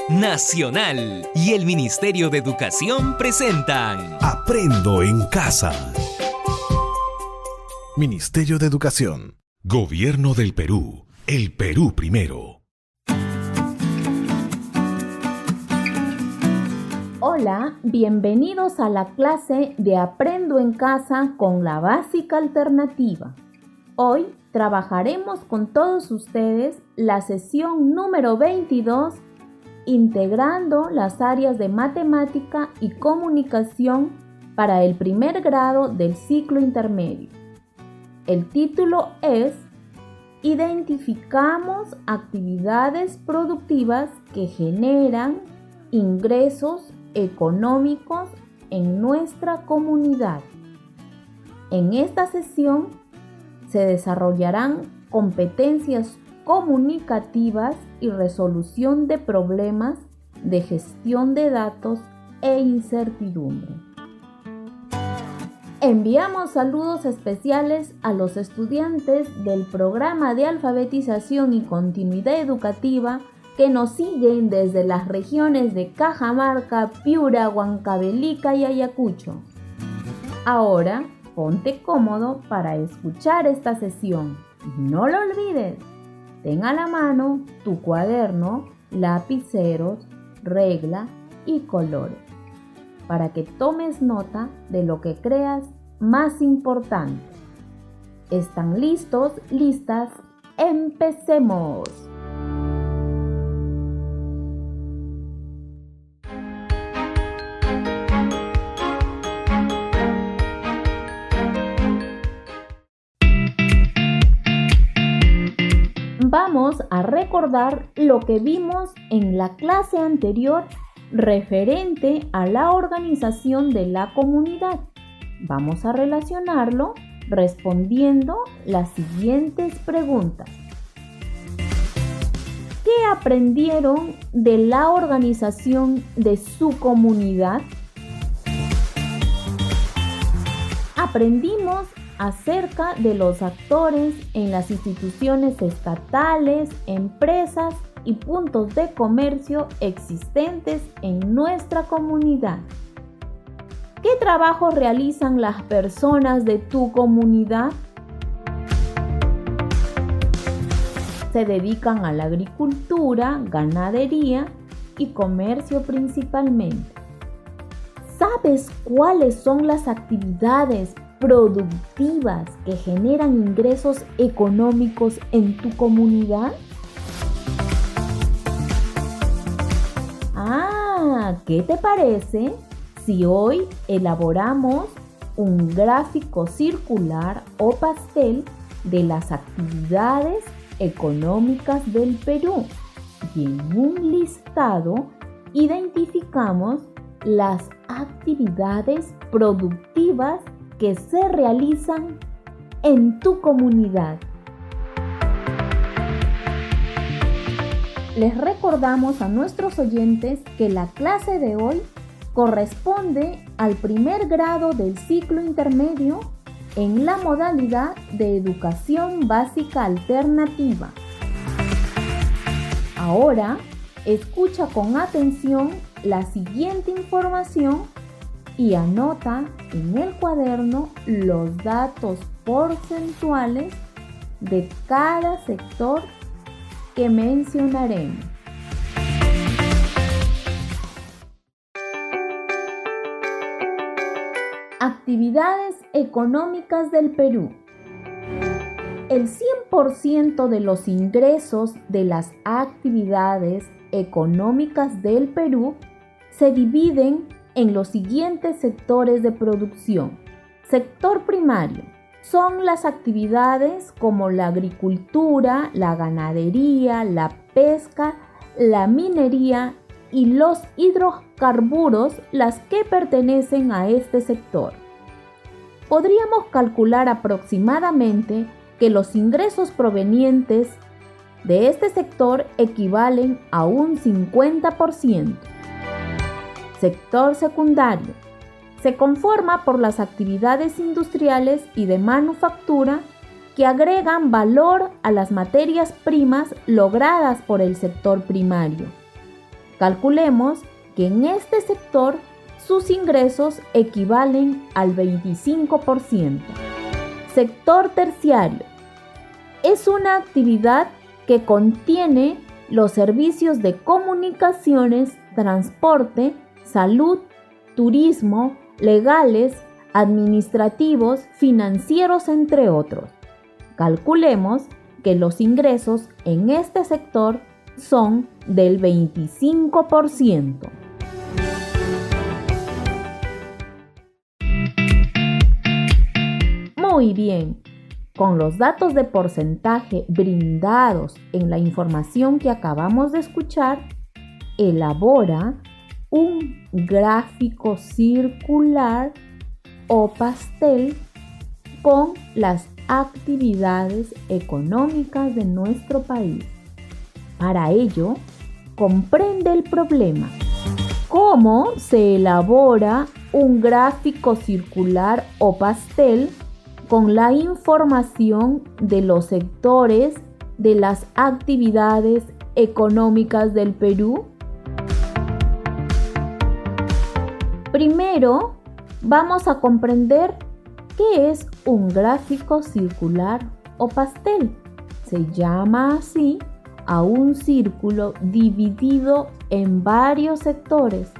Nacional y el Ministerio de Educación presentan Aprendo en Casa. Ministerio de Educación. Gobierno del Perú. El Perú primero. Hola, bienvenidos a la clase de Aprendo en Casa con la básica alternativa. Hoy trabajaremos con todos ustedes la sesión número 22, integrando las áreas de matemática y comunicación para el primer grado del ciclo intermedio. El título es Identificamos actividades productivas que generan ingresos económicos en nuestra comunidad. En esta sesión se desarrollarán competencias comunicativas y resolución de problemas de gestión de datos e incertidumbre. Enviamos saludos especiales a los estudiantes del programa de alfabetización y continuidad educativa que nos siguen desde las regiones de Cajamarca, Piura, Huancavelica y Ayacucho. Ahora, ponte cómodo para escuchar esta sesión. No lo olvides. Ten a la mano tu cuaderno, lapiceros, regla y colores, para que tomes nota de lo que creas más importante. ¿Están listos? ¿Listas? ¡Empecemos! Vamos a recordar lo que vimos en la clase anterior referente a la organización de la comunidad. Vamos a relacionarlo respondiendo las siguientes preguntas. ¿Qué aprendieron de la organización de su comunidad? Aprendimos acerca de los actores en las instituciones estatales, empresas y puntos de comercio existentes en nuestra comunidad. ¿Qué trabajo realizan las personas de tu comunidad? Se dedican a la agricultura, ganadería y comercio principalmente. ¿Sabes cuáles son las actividades productivas que generan ingresos económicos en tu comunidad? ¿Qué te parece si hoy elaboramos un gráfico circular o pastel de las actividades económicas del Perú y en un listado identificamos las actividades productivas que se realizan en tu comunidad? Les recordamos a nuestros oyentes que la clase de hoy corresponde al primer grado del ciclo intermedio en la modalidad de educación básica alternativa. Ahora, escucha con atención la siguiente información y anota en el cuaderno los datos porcentuales de cada sector que mencionaremos. Actividades económicas del Perú. El 100% de los ingresos de las actividades económicas del Perú se dividen en los siguientes sectores de producción. Sector primario. Son las actividades como la agricultura, la ganadería, la pesca, la minería y los hidrocarburos las que pertenecen a este sector. Podríamos calcular aproximadamente que los ingresos provenientes de este sector equivalen a un 50%. Sector secundario. Se conforma por las actividades industriales y de manufactura que agregan valor a las materias primas logradas por el sector primario. Calculemos que en este sector sus ingresos equivalen al 25%. Sector terciario. Es una actividad que contiene los servicios de comunicaciones, transporte, salud, turismo, legales, administrativos, financieros, entre otros. Calculemos que los ingresos en este sector son del 25%. Muy bien, con los datos de porcentaje brindados en la información que acabamos de escuchar, elabora un gráfico circular o pastel con las actividades económicas de nuestro país. Para ello, comprende el problema. ¿Cómo se elabora un gráfico circular o pastel con la información de los sectores de las actividades económicas del Perú? Primero, vamos a comprender qué es un gráfico circular o pastel. Se llama así a un círculo dividido en varios sectores,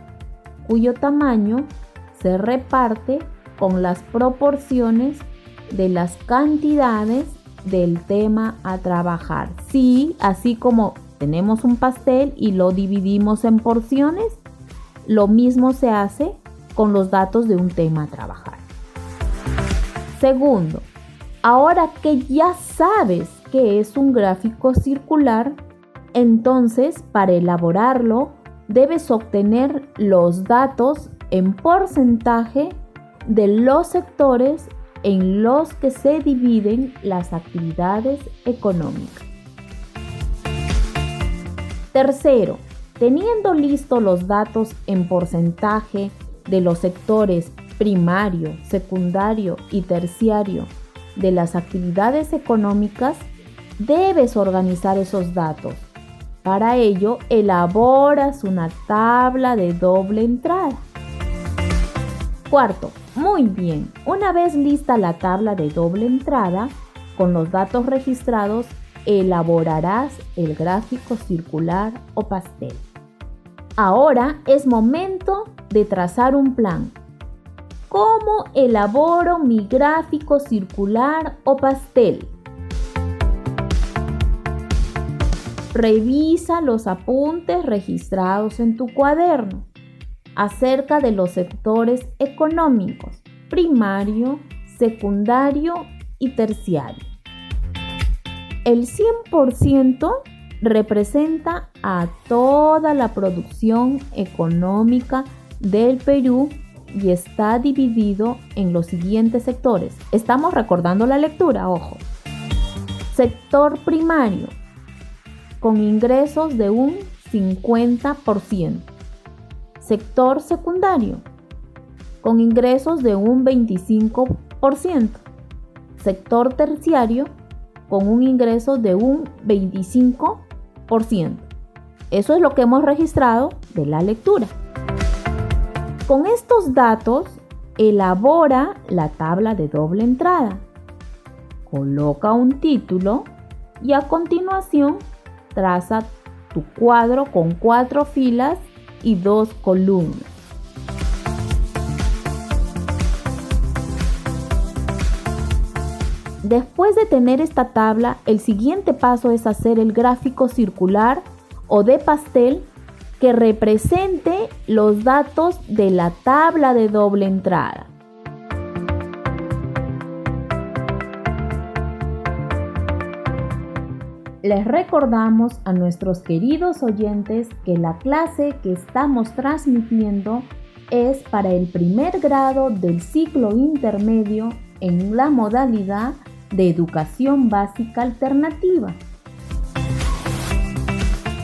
cuyo tamaño se reparte con las proporciones de las cantidades del tema a trabajar. Sí, así como tenemos un pastel y lo dividimos en porciones, lo mismo se hace con los datos de un tema a trabajar. Segundo, ahora que ya sabes qué es un gráfico circular, entonces para elaborarlo debes obtener los datos en porcentaje de los sectores en los que se dividen las actividades económicas. Tercero, teniendo listos los datos en porcentaje de los sectores primario, secundario y terciario de las actividades económicas, debes organizar esos datos. Para ello, elaboras una tabla de doble entrada. Cuarto, muy bien, una vez lista la tabla de doble entrada, con los datos registrados, elaborarás el gráfico circular o pastel. Ahora es momento de trazar un plan. ¿Cómo elaboro mi gráfico circular o pastel? Revisa los apuntes registrados en tu cuaderno acerca de los sectores económicos, primario, secundario y terciario. El 100% representa a toda la producción económica del Perú y está dividido en los siguientes sectores. Estamos recordando la lectura, ojo. Sector primario, con ingresos de un 50%. Sector secundario, con ingresos de un 25%. Sector terciario, con un ingreso de un 25%. Eso es lo que hemos registrado de la lectura. Con estos datos, elabora la tabla de doble entrada. Coloca un título y a continuación traza tu cuadro con 4 filas y 2 columnas. Después de tener esta tabla, el siguiente paso es hacer el gráfico circular o de pastel que represente los datos de la tabla de doble entrada. Les recordamos a nuestros queridos oyentes que la clase que estamos transmitiendo es para el primer grado del ciclo intermedio en la modalidad de educación básica alternativa.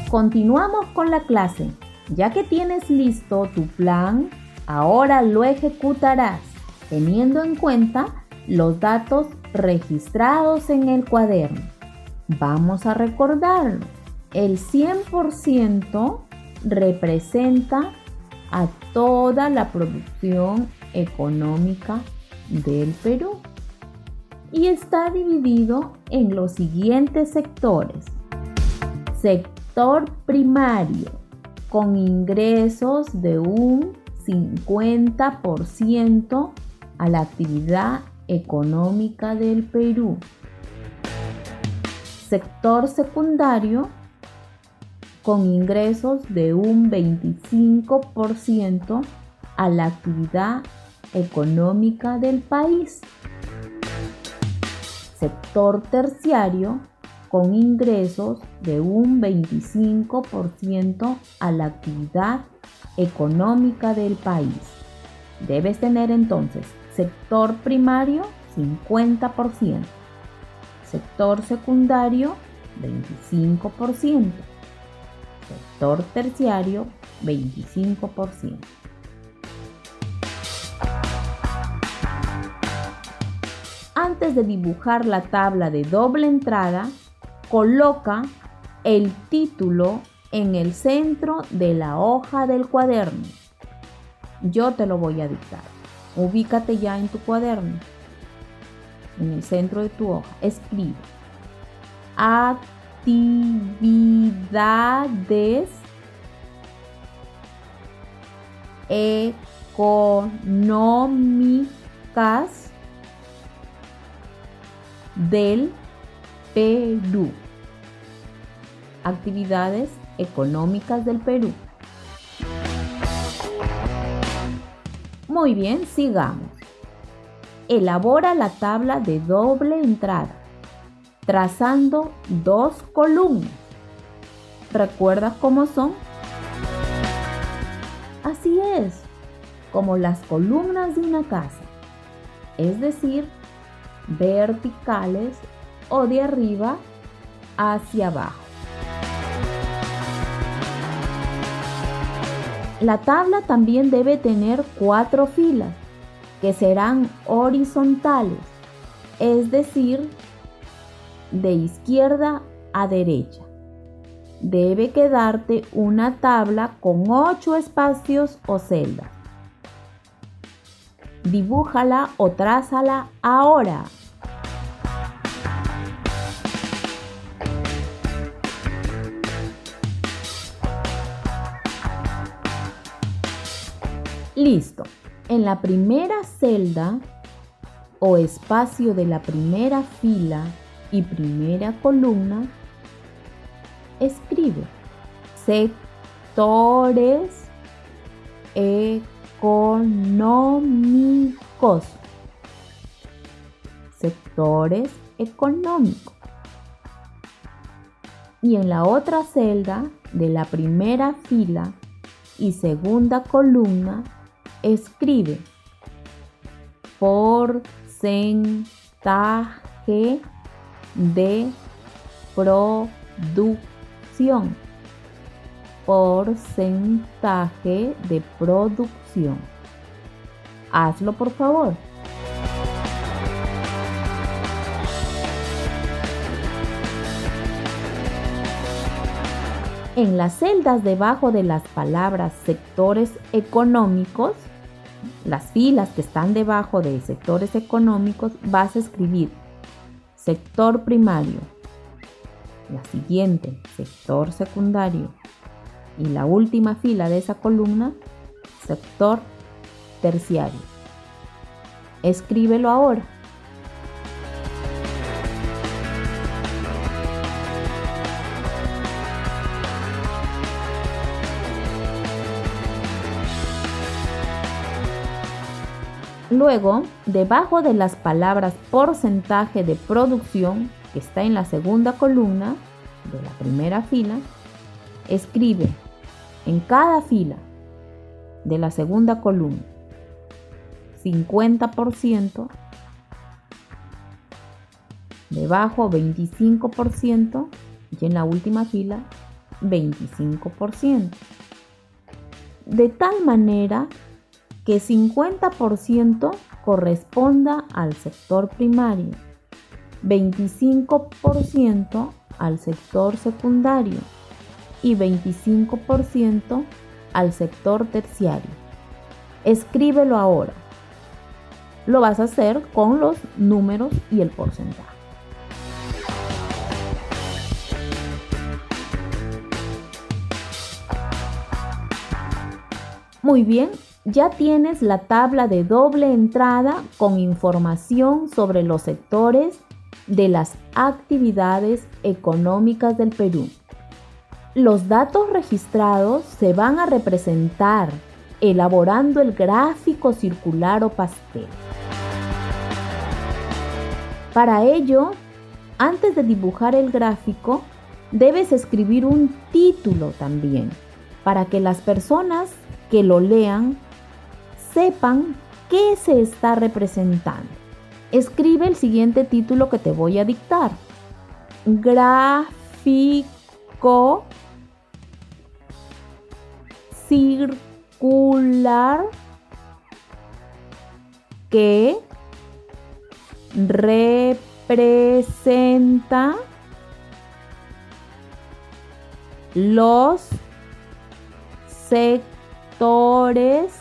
Continuamos con la clase. Ya que tienes listo tu plan, ahora lo ejecutarás teniendo en cuenta los datos registrados en el cuaderno. Vamos a recordarlo. El 100% representa a toda la producción económica del Perú y está dividido en los siguientes sectores. Sector primario, con ingresos de un 50% a la actividad económica del Perú. Sector secundario, con ingresos de un 25% a la actividad económica del país. Sector terciario, con ingresos de un 25% a la actividad económica del país. Debes tener entonces sector primario 50%, sector secundario 25%, sector terciario 25%. Antes de dibujar la tabla de doble entrada, coloca el título en el centro de la hoja del cuaderno. Yo te lo voy a dictar. Ubícate ya en tu cuaderno. En el centro de tu hoja. Escribe: actividades económicas del Perú. Actividades económicas del Perú. Muy bien, sigamos. Elabora la tabla de doble entrada, trazando dos columnas. ¿Recuerdas cómo son? Así es, como las columnas de una casa, es decir, verticales o de arriba hacia abajo. La tabla también debe tener 4 filas que serán horizontales, es decir, de izquierda a derecha. Debe quedarte una tabla con 8 espacios o celdas. Dibújala o trázala ahora. Listo. En la primera celda o espacio de la primera fila y primera columna, escribe sectores económicos. Sectores económicos. Y en la otra celda de la primera fila y segunda columna, escribe porcentaje de producción. Porcentaje de producción. Hazlo, por favor. En las celdas debajo de las palabras sectores económicos, las filas que están debajo de sectores económicos, vas a escribir sector primario, la siguiente sector secundario y la última fila de esa columna sector terciario. Escríbelo ahora. Luego, debajo de las palabras porcentaje de producción, que está en la segunda columna de la primera fila, escribe en cada fila de la segunda columna 50%, debajo 25% y en la última fila 25%. De tal manera que 50% corresponda al sector primario, 25% al sector secundario y 25% al sector terciario. Escríbelo ahora. Lo vas a hacer con los números y el porcentaje. Muy bien, ya tienes la tabla de doble entrada con información sobre los sectores de las actividades económicas del Perú. Los datos registrados se van a representar elaborando el gráfico circular o pastel. Para ello, antes de dibujar el gráfico, debes escribir un título también, para que las personas que lo lean sepan qué se está representando. Escribe el siguiente título que te voy a dictar. Gráfico circular que representa los sectores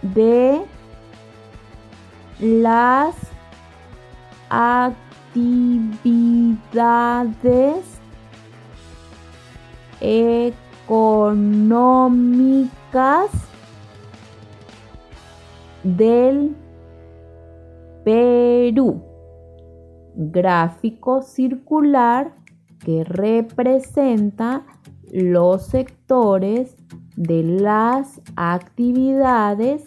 de las actividades económicas del Perú. Gráfico circular que representa los sectores de las actividades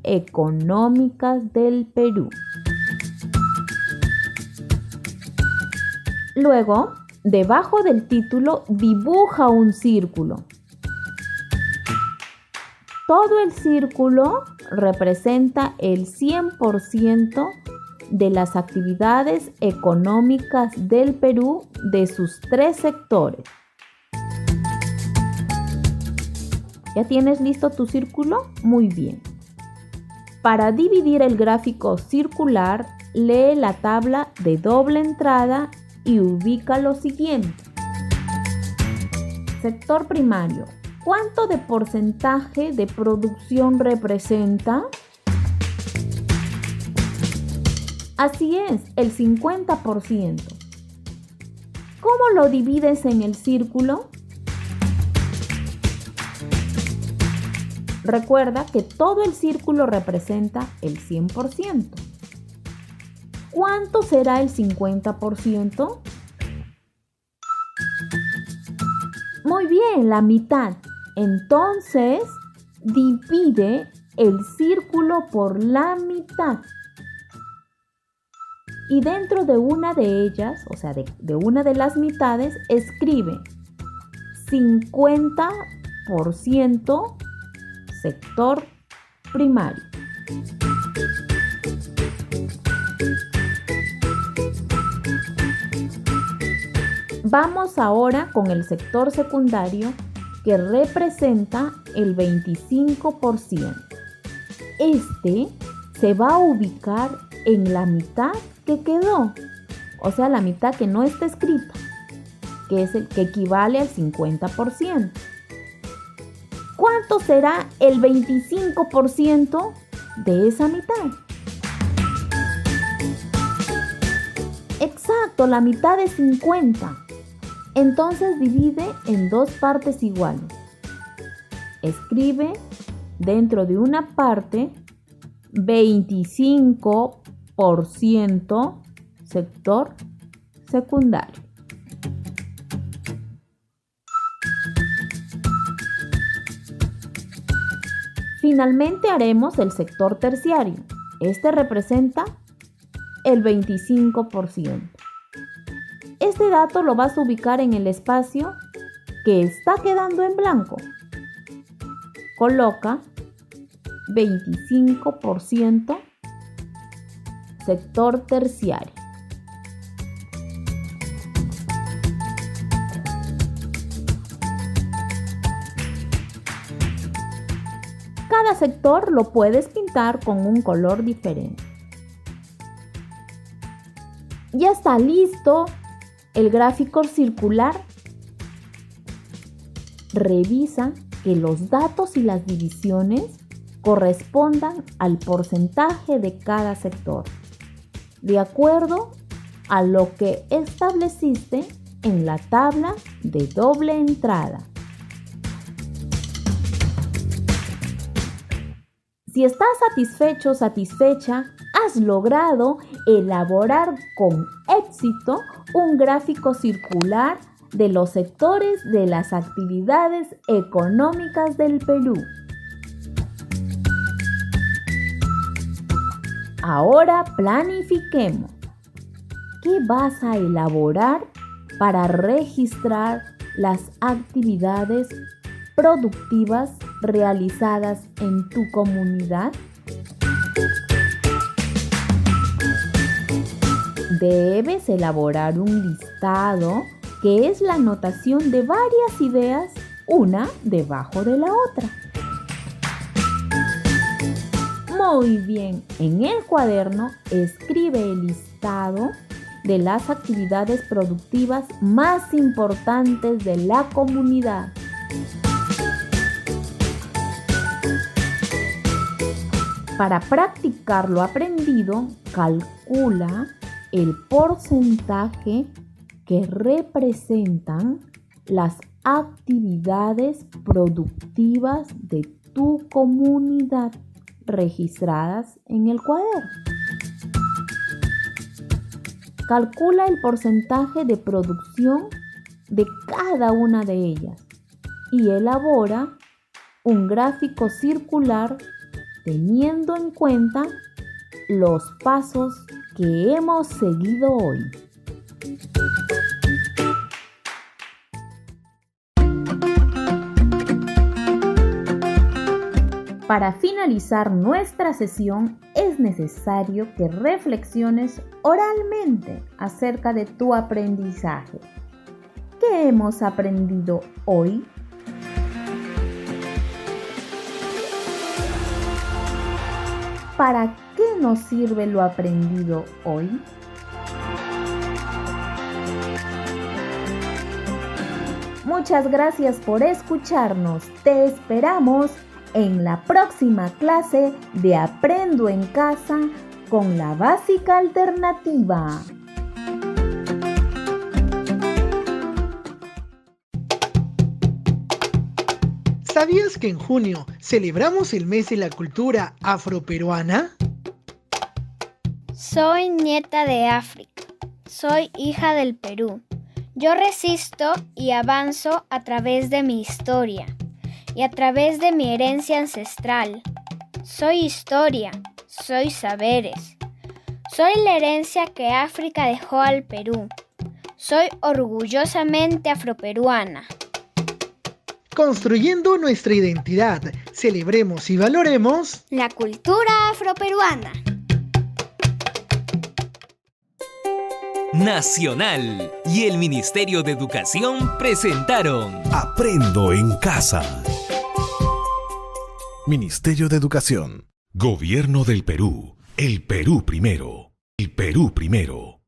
económicas del Perú. Luego, debajo del título, dibuja un círculo. Todo el círculo representa el 100% de las actividades económicas del Perú de sus 3 sectores. ¿Ya tienes listo tu círculo? Muy bien. Para dividir el gráfico circular, lee la tabla de doble entrada y ubica lo siguiente. Sector primario. ¿Cuánto de porcentaje de producción representa? Así es, el 50%. ¿Cómo lo divides en el círculo? Recuerda que todo el círculo representa el 100%. ¿Cuánto será el 50%? Muy bien, la mitad. Entonces, divide el círculo por la mitad. Y dentro de una de ellas, o sea, de una de las mitades, escribe 50% sector primario. Vamos ahora con el sector secundario, que representa el 25%. Este se va a ubicar en la mitad que quedó, o sea, la mitad que no está escrita, que es el que equivale al 50%. ¿Cuánto será el 25% de esa mitad? Exacto, la mitad de 50. Entonces divide en 2 partes iguales. Escribe dentro de una parte 25% sector secundario. Finalmente haremos el sector terciario. Este representa el 25%. Este dato lo vas a ubicar en el espacio que está quedando en blanco. Coloca 25% sector terciario. Cada sector lo puedes pintar con un color diferente. Ya está listo el gráfico circular. revisa que los datos y las divisiones correspondan al porcentaje de cada sector, de acuerdo a lo que estableciste en la tabla de doble entrada. Si estás satisfecho o satisfecha, has logrado elaborar con éxito un gráfico circular de los sectores de las actividades económicas del Perú. Ahora planifiquemos. ¿Qué vas a elaborar para registrar las actividades productivas realizadas en tu comunidad? Debes elaborar un listado que es la anotación de varias ideas, una debajo de la otra. Muy bien, en el cuaderno escribe el listado de las actividades productivas más importantes de la comunidad. Para practicar lo aprendido, calcula el porcentaje que representan las actividades productivas de tu comunidad registradas en el cuaderno. Calcula el porcentaje de producción de cada una de ellas y elabora un gráfico circular teniendo en cuenta los pasos que hemos seguido hoy. Para finalizar nuestra sesión, es necesario que reflexiones oralmente acerca de tu aprendizaje. ¿Qué hemos aprendido hoy? ¿Para qué nos sirve lo aprendido hoy? Muchas gracias por escucharnos. Te esperamos en la próxima clase de Aprendo en Casa con la básica alternativa. ¿Sabías que en junio celebramos el mes de la cultura afroperuana? Soy nieta de África. Soy hija del Perú. Yo resisto y avanzo a través de mi historia y a través de mi herencia ancestral. Soy historia, soy saberes. Soy la herencia que África dejó al Perú. Soy orgullosamente afroperuana. Construyendo nuestra identidad, celebremos y valoremos la cultura afroperuana. Nacional y el Ministerio de Educación presentaron Aprendo en Casa. Ministerio de Educación. Gobierno del Perú. El Perú primero. El Perú primero.